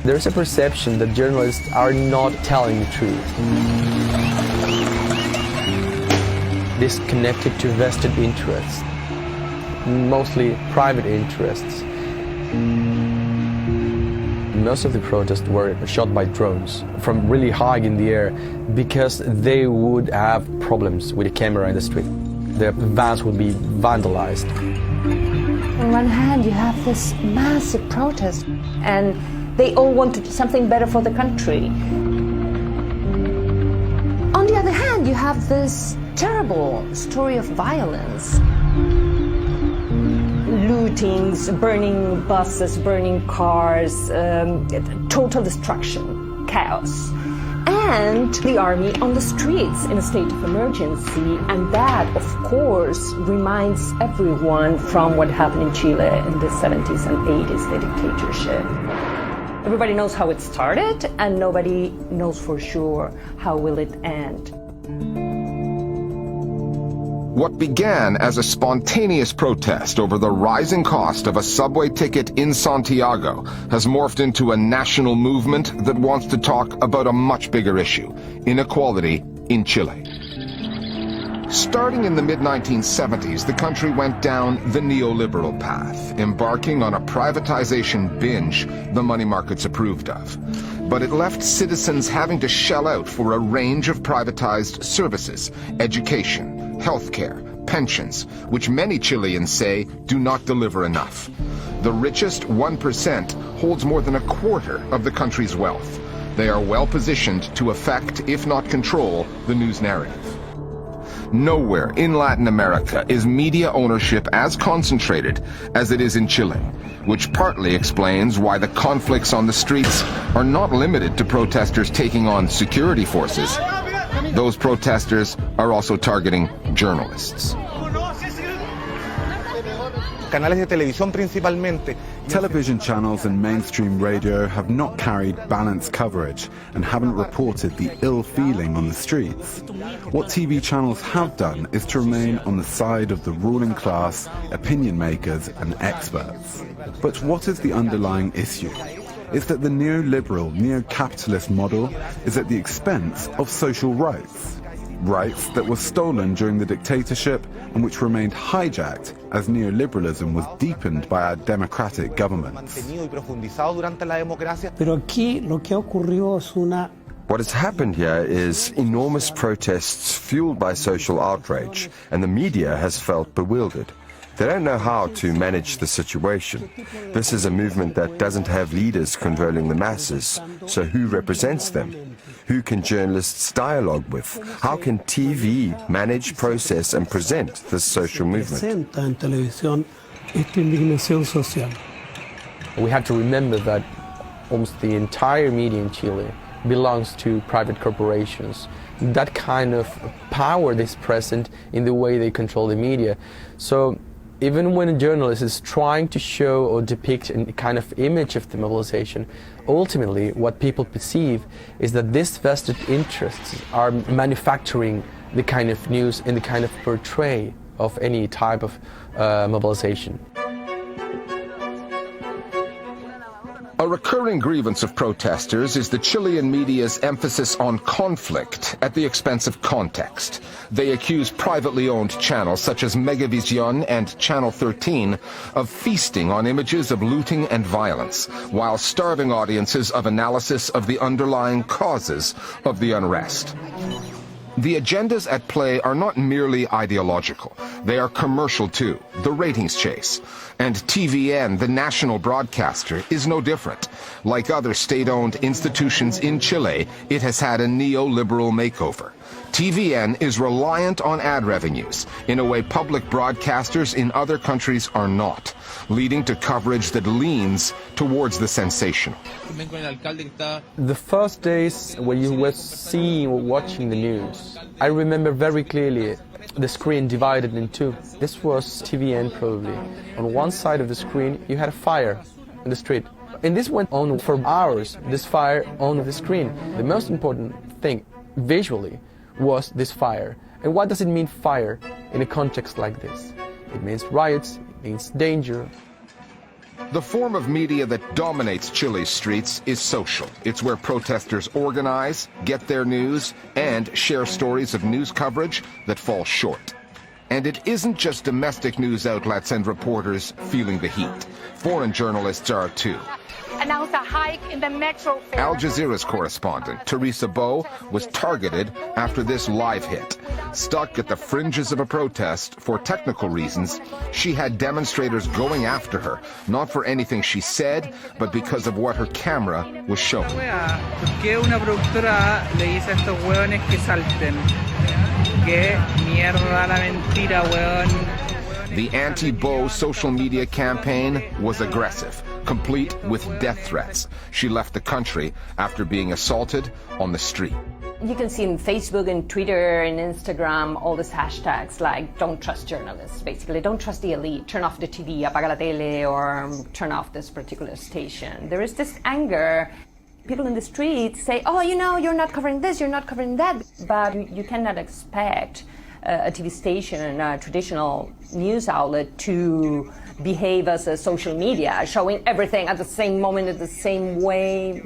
There's a perception that journalists are not telling the truth. Disconnected to vested interests, mostly private interests. Most of the protests were shot by drones from really high in the air because they would have problems with the camera in the street. The vans would be vandalized. On one hand, you have this massive protest, and they all want to do something better for the country. On the other hand, you have this terrible story of violence. Lootings, burning buses, burning cars, total destruction, chaos. And the army on the streets in a state of emergency, and that, of course, reminds everyone from what happened in Chile in the 70s and 80s, the dictatorship. Everybody knows how it started, and nobody knows for sure how will it end. What began as a spontaneous protest over the rising cost of a subway ticket in Santiago has morphed into a national movement that wants to talk about a much bigger issue: inequality in Chile. Starting in the mid-1970s, the country went down the neoliberal path, embarking on a privatization binge the money markets approved of. But it left citizens having to shell out for a range of privatized services: education, healthcare, pensions, which many Chileans say do not deliver enough. The richest 1% holds more than a quarter of the country's wealth. They are well positioned to affect, if not control, the news narrative. Nowhere in Latin America is media ownership as concentrated as it is in Chile, which partly explains why the conflicts on the streets are not limited to protesters taking on security forces. Those protesters are also targeting journalists. Canales de televisión principalmente. Television channels and mainstream radio have not carried balanced coverage and haven't reported the ill feeling on the streets. What TV channels have done is to remain on the side of the ruling class, opinion makers and experts. But what is the underlying issue? It's that the neoliberal, neo-capitalist model is at the expense of social rights. Rights that were stolen during the dictatorship and which remained hijacked as neoliberalism was deepened by our democratic governments. What has happened here is enormous protests fueled by social outrage, and the media has felt bewildered. They don't know how to manage the situation. This is a movement that doesn't have leaders controlling the masses, so who represents them? Who can journalists dialogue with? How can TV manage, process and present this social movement? We have to remember that almost the entire media in Chile belongs to private corporations. That kind of power is present in the way they control the media. So even when a journalist is trying to show or depict a kind of image of the mobilization, ultimately what people perceive is that these vested interests are manufacturing the kind of news and the kind of portray of any type of mobilization. A recurring grievance of protesters is the Chilean media's emphasis on conflict at the expense of context. They accuse privately owned channels such as Megavisión and Channel 13 of feasting on images of looting and violence, while starving audiences of analysis of the underlying causes of the unrest. The agendas at play are not merely ideological. They are commercial too, the ratings chase. And TVN, the national broadcaster, is no different. Like other state-owned institutions in Chile, it has had a neoliberal makeover. TVN is reliant on ad revenues, in a way public broadcasters in other countries are not, leading to coverage that leans towards the sensational. The first days when you were seeing or watching the news, I remember very clearly the screen divided in two. This was TVN probably. On one side of the screen you had a fire in the street. And this went on for hours, this fire on the screen. The most important thing visually was this fire. And what does it mean, fire, in a context like this? It means riots, it means danger. The form of media that dominates Chile's streets is social. It's where protesters organize, get their news, and share stories of news coverage that fall short. And it isn't just domestic news outlets and reporters feeling the heat. Foreign journalists are too. Announced a hike in the metro fare. Al Jazeera's correspondent, Teresa Bo, was targeted after this live hit. Stuck at the fringes of a protest for technical reasons, she had demonstrators going after her, not for anything she said, but because of what her camera was showing. ¿Por qué una productora le dice a estos hueones que salten? ¿Qué mierda la mentira, hueón? The anti-Bo social media campaign was aggressive, complete with death threats. She left the country after being assaulted on the street. You can see in Facebook and Twitter and Instagram all these hashtags like don't trust journalists, basically. Don't trust the elite. Turn off the TV, apaga la tele, or turn off this particular station. There is this anger. People in the streets say, oh, you know, you're not covering this, you're not covering that. But you cannot expect a TV station, a traditional news outlet to behave as a social media, showing everything at the same moment, in the same way.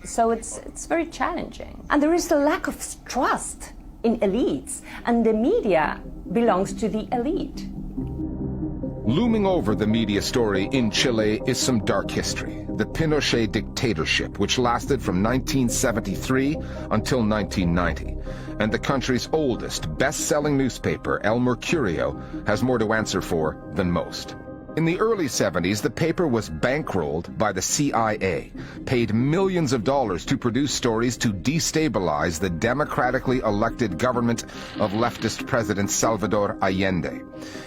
So it's very challenging. And there is a lack of trust in elites, and the media belongs to the elite. Looming over the media story in Chile is some dark history. The Pinochet dictatorship, which lasted from 1973 until 1990. And the country's oldest, best-selling newspaper, El Mercurio, has more to answer for than most. In the early 70s, the paper was bankrolled by the CIA, paid millions of dollars to produce stories to destabilize the democratically elected government of leftist President Salvador Allende.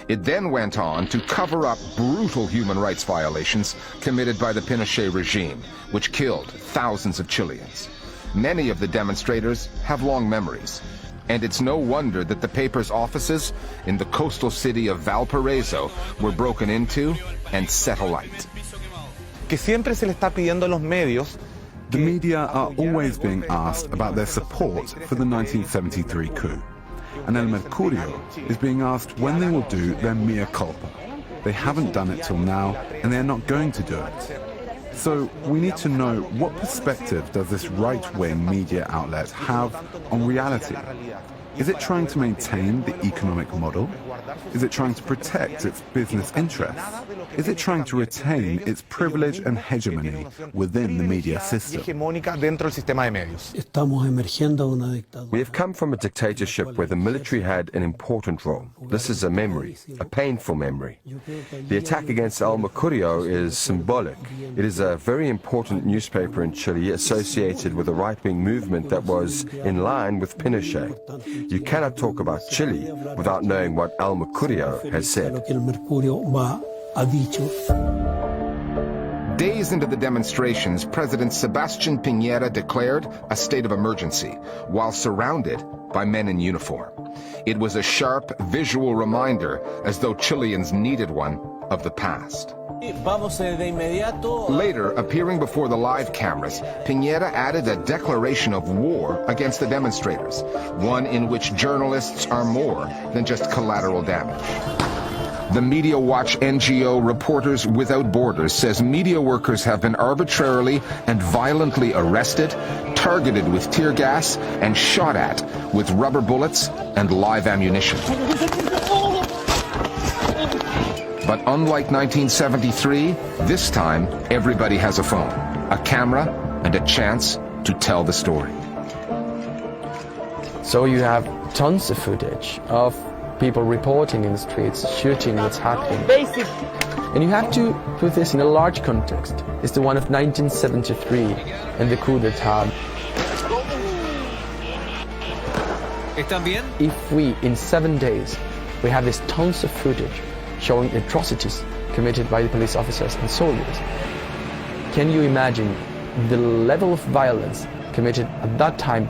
It then went on to cover up brutal human rights violations committed by the Pinochet regime, which killed thousands of Chileans. Many of the demonstrators have long memories. And it's no wonder that the paper's offices in the coastal city of Valparaiso were broken into and set alight. Que siempre se le está pidiendo a los medios. The media are always being asked about their support for the 1973 coup. And El Mercurio is being asked when they will do their mea culpa. They haven't done it till now, and they're not going to do it. So we need to know, what perspective does this right-wing media outlet have on reality? Is it trying to maintain the economic model? Is it trying to protect its business interests? Is it trying to retain its privilege and hegemony within the media system? We have come from a dictatorship where the military had an important role. This is a memory, a painful memory. The attack against El Mercurio is symbolic. It is a very important newspaper in Chile associated with a right-wing movement that was in line with Pinochet. You cannot talk about Chile without knowing what El Mercurio has said. Days into the demonstrations, President Sebastián Piñera declared a state of emergency while surrounded by men in uniform. It was a sharp visual reminder, as though Chileans needed one, of the past. Later, appearing before the live cameras, Piñera added a declaration of war against the demonstrators, one in which journalists are more than just collateral damage. The Media Watch NGO Reporters Without Borders says media workers have been arbitrarily and violently arrested, targeted with tear gas, and shot at with rubber bullets and live ammunition. But unlike 1973, this time everybody has a phone, a camera, and a chance to tell the story. So you have tons of footage of people reporting in the streets, shooting what's happening. And you have to put this in a large context. It's the one of 1973 and the coup d'etat. If we, in 7 days, we have this tons of footage showing atrocities committed by the police officers and soldiers, can you imagine the level of violence committed at that time